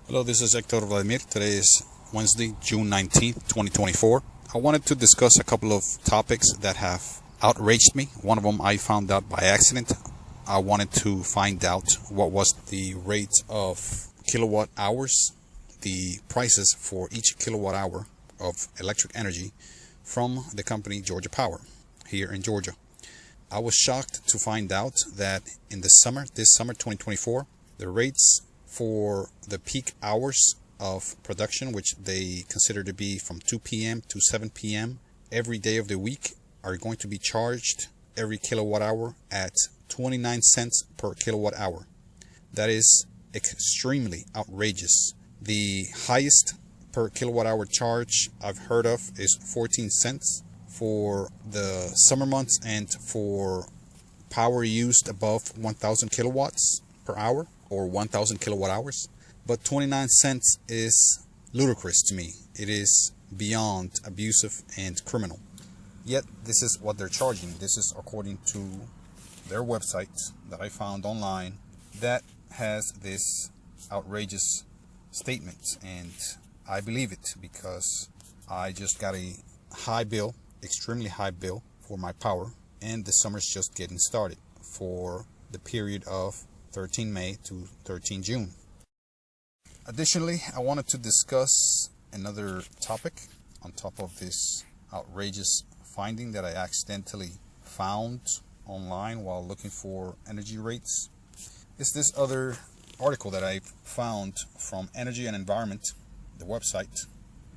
Hello, this is Hector Vladimir. Today is Wednesday, June 19th, 2024. I wanted to discuss a couple of topics that have outraged me. One of them I found out by accident. I wanted to find out what was the rate of kilowatt hours, the prices for each kilowatt hour of electric energy from the company Georgia Power here in Georgia. I was shocked to find out that in this summer 2024, the rates for the peak hours of production, which they consider to be from 2 p.m. to 7 p.m. every day of the week, are going to be charged every kilowatt hour at 29 cents per kilowatt hour. That is extremely outrageous. The highest per kilowatt hour charge I've heard of is 14 cents for the summer months and for power used above 1,000 kilowatts per hour or 1,000 kilowatt hours. But 29 cents is ludicrous to me. It is beyond abusive and criminal. Yet this is what they're charging. This is according to their website that I found online that has this outrageous statement, and I believe it because I just got a high bill, extremely high bill for my power, and the summer's just getting started for the period of 13 May to 13 June. Additionally, I wanted to discuss another topic on top of this outrageous finding that I accidentally found online while looking for energy rates. It's this other article that I found from Energy and Environment, the website.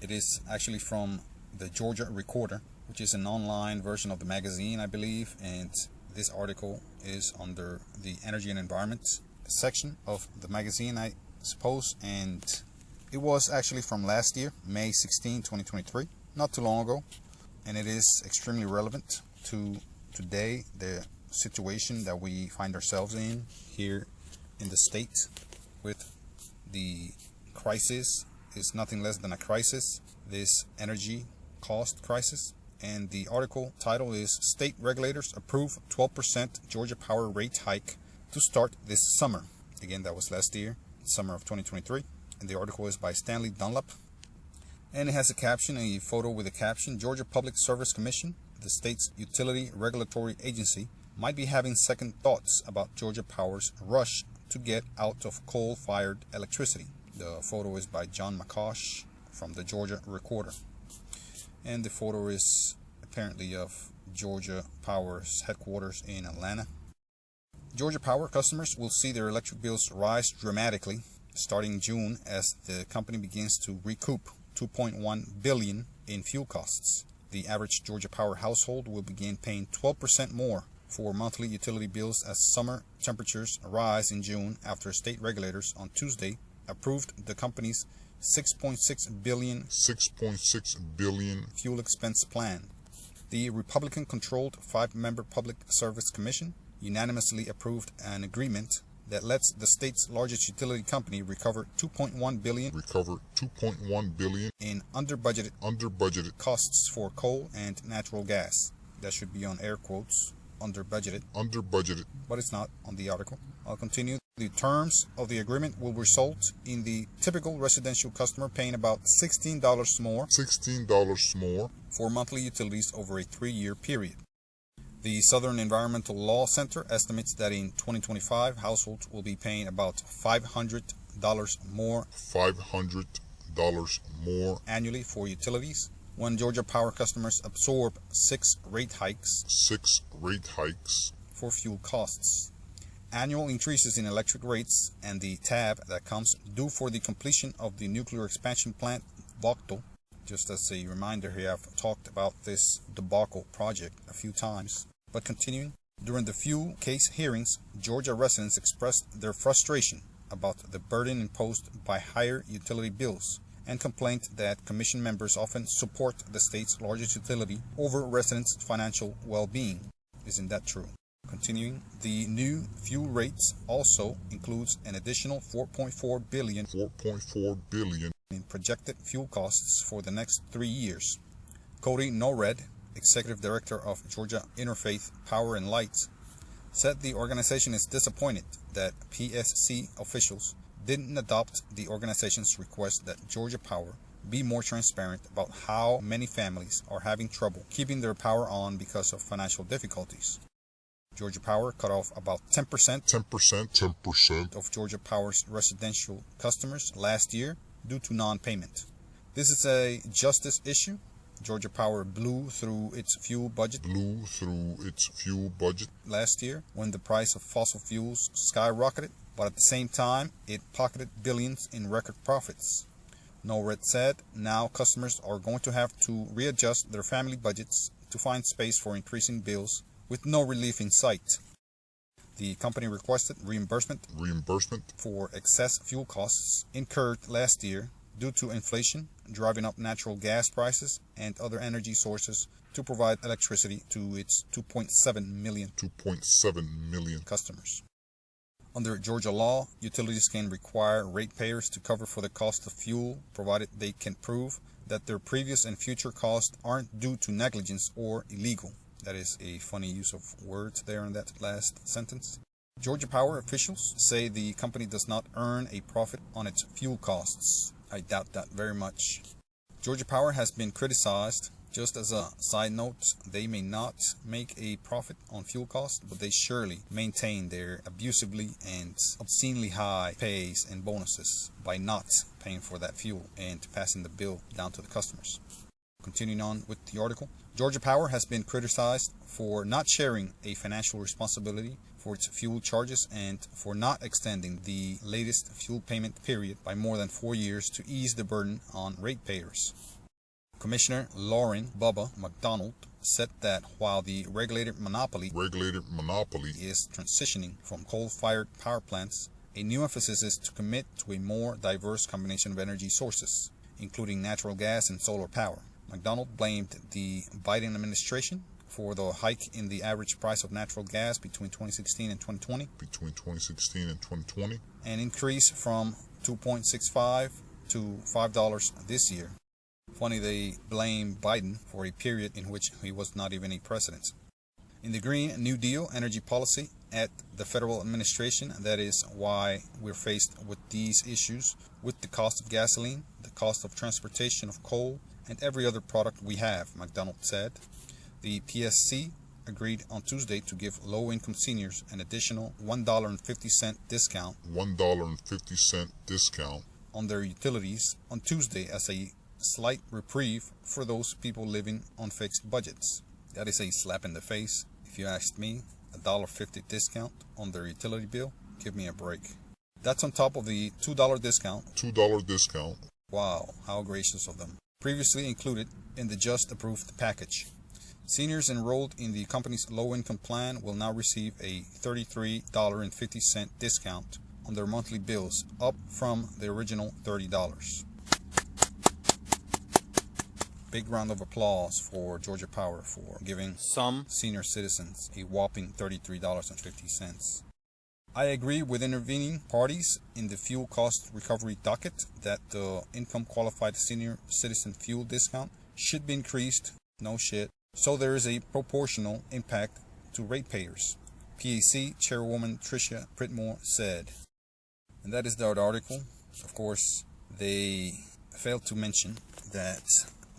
It is actually from the Georgia Recorder, which is an online version of the magazine, I believe, and this article is under the Energy and Environment section of the magazine, I suppose, and it was actually from last year, May 16, 2023, not too long ago, and it is extremely relevant to today, the situation that we find ourselves in here in the state with the crisis. Is nothing less than a crisis, this energy cost crisis. And the article title is State Regulators Approve 12% Georgia Power Rate Hike to Start This Summer. Again, that was last year, summer of 2023. And the article is by Stanley Dunlap. And it has a caption, a photo with a caption, Georgia Public Service Commission, the state's utility regulatory agency, might be having second thoughts about Georgia Power's rush to get out of coal-fired electricity. The photo is by John McCosh from the Georgia Recorder. And the photo is apparently of Georgia Power's headquarters in Atlanta. Georgia Power customers will see their electric bills rise dramatically starting June as the company begins to recoup $2.1 billion in fuel costs. The average Georgia Power household will begin paying 12% more for monthly utility bills as summer temperatures rise in June after state regulators on Tuesday approved the company's $6.6 billion fuel expense plan. The Republican-controlled 5-member Public Service Commission unanimously approved an agreement that lets the state's largest utility company recover $2.1 billion in under-budgeted costs for coal and natural gas. That should be on air quotes, under budgeted, but it's not on the article. I'll continue. The terms of the agreement will result in the typical residential customer paying about $16 more for monthly utilities over a 3-year period. The Southern Environmental Law Center estimates that in 2025, households will be paying about $500 more annually for utilities, when Georgia Power customers absorb 6 rate hikes for fuel costs. Annual increases in electric rates and the tab that comes due for the completion of the nuclear expansion plant debacle. Just as a reminder here, I've talked about this debacle project a few times. But continuing, during the fuel case hearings, Georgia residents expressed their frustration about the burden imposed by higher utility bills and complained that commission members often support the state's largest utility over residents' financial well-being. Isn't that true? Continuing, the new fuel rates also includes an additional $4.4 billion in projected fuel costs for the next 3 years. Cody Norred, Executive Director of Georgia Interfaith Power and Light, said the organization is disappointed that PSC officials didn't adopt the organization's request that Georgia Power be more transparent about how many families are having trouble keeping their power on because of financial difficulties. Georgia Power cut off about 10% of Georgia Power's residential customers last year due to non-payment. This is a justice issue. Georgia Power blew through its fuel budget last year when the price of fossil fuels skyrocketed, but at the same time, it pocketed billions in record profits. Norred said now customers are going to have to readjust their family budgets to find space for increasing bills with no relief in sight. The company requested reimbursement for excess fuel costs incurred last year due to inflation driving up natural gas prices and other energy sources to provide electricity to its 2.7 million customers. Under Georgia law, utilities can require ratepayers to cover for the cost of fuel provided they can prove that their previous and future costs aren't due to negligence or illegal. That is a funny use of words there in that last sentence. Georgia Power officials say the company does not earn a profit on its fuel costs. I doubt that very much. Georgia Power has been criticized. Just as a side note, they may not make a profit on fuel costs, but they surely maintain their abusively and obscenely high pays and bonuses by not paying for that fuel and passing the bill down to the customers. Continuing on with the article, Georgia Power has been criticized for not sharing a financial responsibility for its fuel charges and for not extending the latest fuel payment period by more than 4 years to ease the burden on ratepayers. Commissioner Lauren Bubba McDonald said that while the regulated monopoly is transitioning from coal-fired power plants, a new emphasis is to commit to a more diverse combination of energy sources, including natural gas and solar power. McDonald blamed the Biden administration for the hike in the average price of natural gas between 2016 and 2020, an increase from $2.65 to $5 this year. Funny they blame Biden for a period in which he was not even a president. In the Green New Deal energy policy at the federal administration, that is why we're faced with these issues with the cost of gasoline, the cost of transportation of coal, and every other product we have, McDonald said. The PSC agreed on Tuesday to give low-income seniors an additional $1.50 discount on their utilities on Tuesday as a slight reprieve for those people living on fixed budgets. That is a slap in the face, if you asked me. $1.50 discount on their utility bill? Give me a break. That's on top of the $2 discount. Wow, how gracious of them. Previously included in the just approved package. Seniors enrolled in the company's low-income plan will now receive a $33.50 discount on their monthly bills, up from the original $30. Big round of applause for Georgia Power for giving some senior citizens a whopping $33.50. I agree with intervening parties in the fuel cost recovery docket that the income-qualified senior citizen fuel discount should be increased, no shit, so there is a proportional impact to ratepayers, PAC Chairwoman Tricia Pritmore said. And that is the article. Of course, they failed to mention that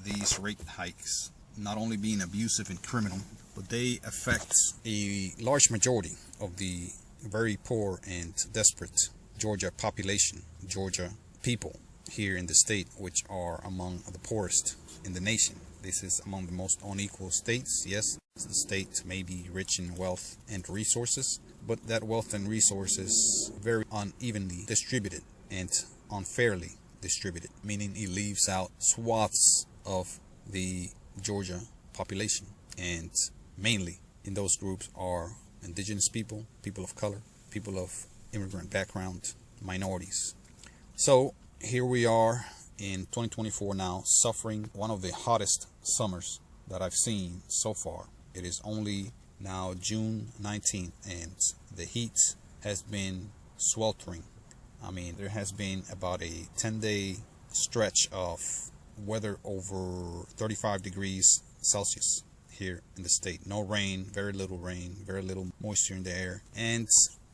these rate hikes, not only being abusive and criminal, but they affect a large majority of the very poor and desperate Georgia population, Georgia people here in the state, which are among the poorest in the nation. This is among the most unequal states. Yes, the state may be rich in wealth and resources, but that wealth and resources very unevenly distributed and unfairly distributed, meaning it leaves out swaths of the Georgia population, and mainly in those groups are indigenous people, people of color, people of immigrant background, minorities. So here we are in 2024 now, suffering one of the hottest summers that I've seen so far. It is only now June 19th and the heat has been sweltering. I mean, there has been about a 10-day stretch of weather over 35 degrees Celsius here in the state. No rain, very little moisture in the air, and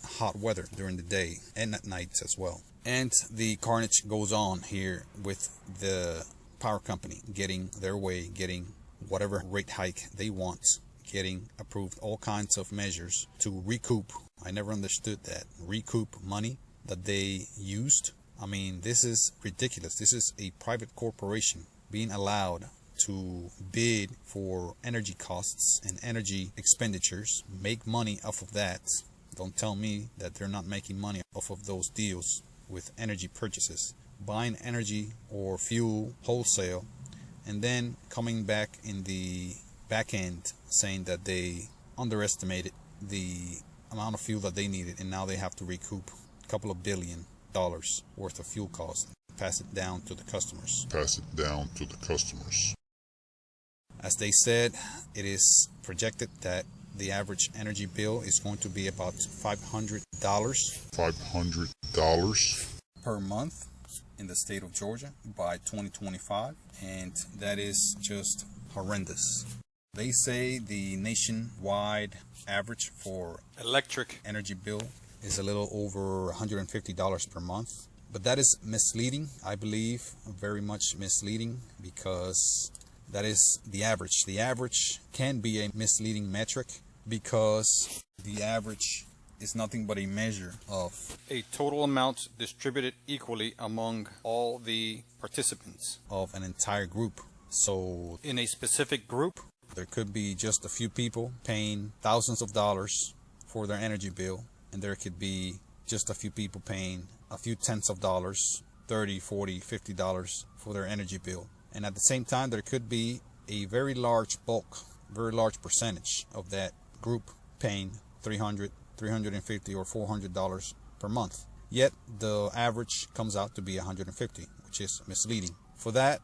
hot weather during the day and at night as well. And the carnage goes on here with the power company getting their way, getting whatever rate hike they want, getting approved all kinds of measures to recoup. I never understood that. Recoup money that they used. I mean, this is ridiculous. This is a private corporation being allowed to bid for energy costs and energy expenditures, make money off of that. Don't tell me that they're not making money off of those deals with energy purchases, buying energy or fuel wholesale, and then coming back in the back end saying that they underestimated the amount of fuel that they needed, and now they have to recoup a couple of $1 billion worth of fuel costs, pass it down to the customers. As they said, it is projected that the average energy bill is going to be about $500 per month in the state of Georgia by 2025, and that is just horrendous. They say the nationwide average for electric energy bill is a little over $150 per month, but that is misleading, I believe, very much misleading, because that is the average. The average can be a misleading metric because the average is nothing but a measure of a total amount distributed equally among all the participants of an entire group. So in a specific group, there could be just a few people paying thousands of dollars for their energy bill, and there could be just a few people paying a few tenths of dollars, $30, $40, $50 for their energy bill. And at the same time, there could be a very large bulk, very large percentage of that group paying $300, $350, or $400 per month. Yet the average comes out to be $150, which is misleading. For that,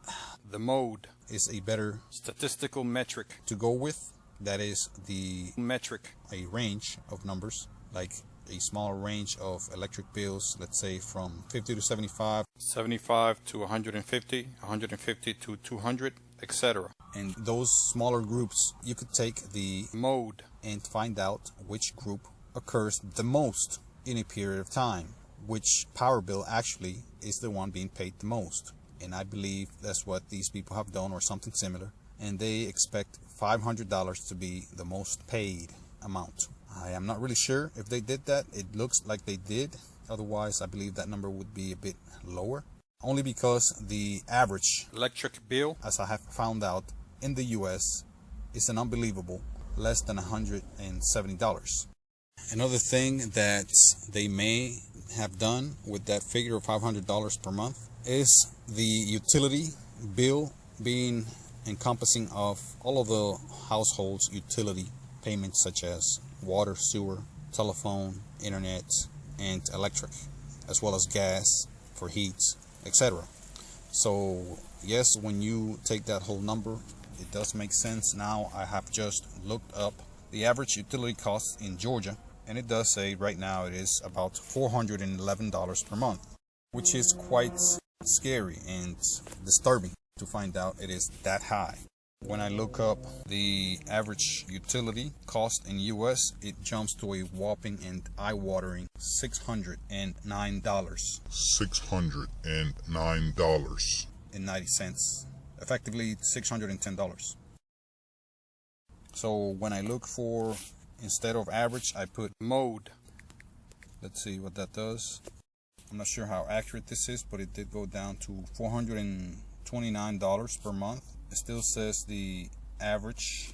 the mode is a better statistical metric to go with. That is the metric, a range of numbers, like a smaller range of electric bills, let's say from 50 to 75, 75 to 150, 150 to 200, etc. And those smaller groups, you could take the mode and find out which group occurs the most in a period of time, which power bill actually is the one being paid the most. And I believe that's what these people have done, or something similar, and they expect $500 to be the most paid amount. I am not really sure if they did that. It looks like they did. Otherwise, I believe that number would be a bit lower. Only because the average electric bill, as I have found out, in the US is an unbelievable less than $170. Another thing that they may have done with that figure of $500 per month is the utility bill being encompassing of all of the household's utility payments, such as water, sewer, telephone, internet, and electric, as well as gas for heat, etc. So yes, when you take that whole number, it does make sense. Now I have just looked up the average utility costs in Georgia, and it does say right now it is about $411 per month, which is quite scary and disturbing to find out it is that high. When I look up the average utility cost in US, it jumps to a whopping and eye-watering $609. $609.90. Effectively $610. So when I look for, instead of average, I put mode. Let's see what that does. I'm not sure how accurate this is, but it did go down to $429 per month. It still says the average.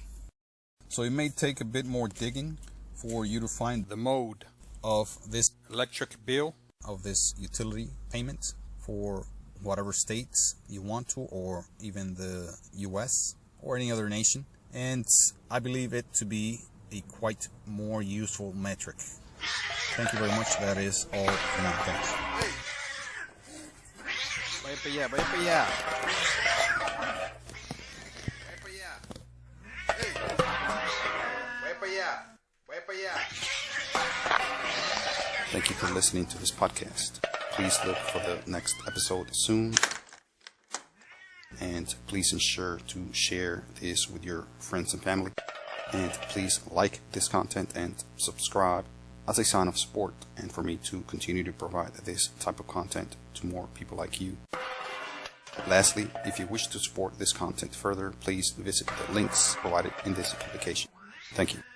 So it may take a bit more digging for you to find the mode of this electric bill, of this utility payment for whatever states you want to, or even the US or any other nation. And I believe it to be a quite more useful metric. Thank you very much. That is all for now. Thanks. Thank you for listening to this podcast. Please look for the next episode soon. And please ensure to share this with your friends and family. And please like this content and subscribe as a sign of support and for me to continue to provide this type of content to more people like you. Lastly, if you wish to support this content further, please visit the links provided in this publication. Thank you.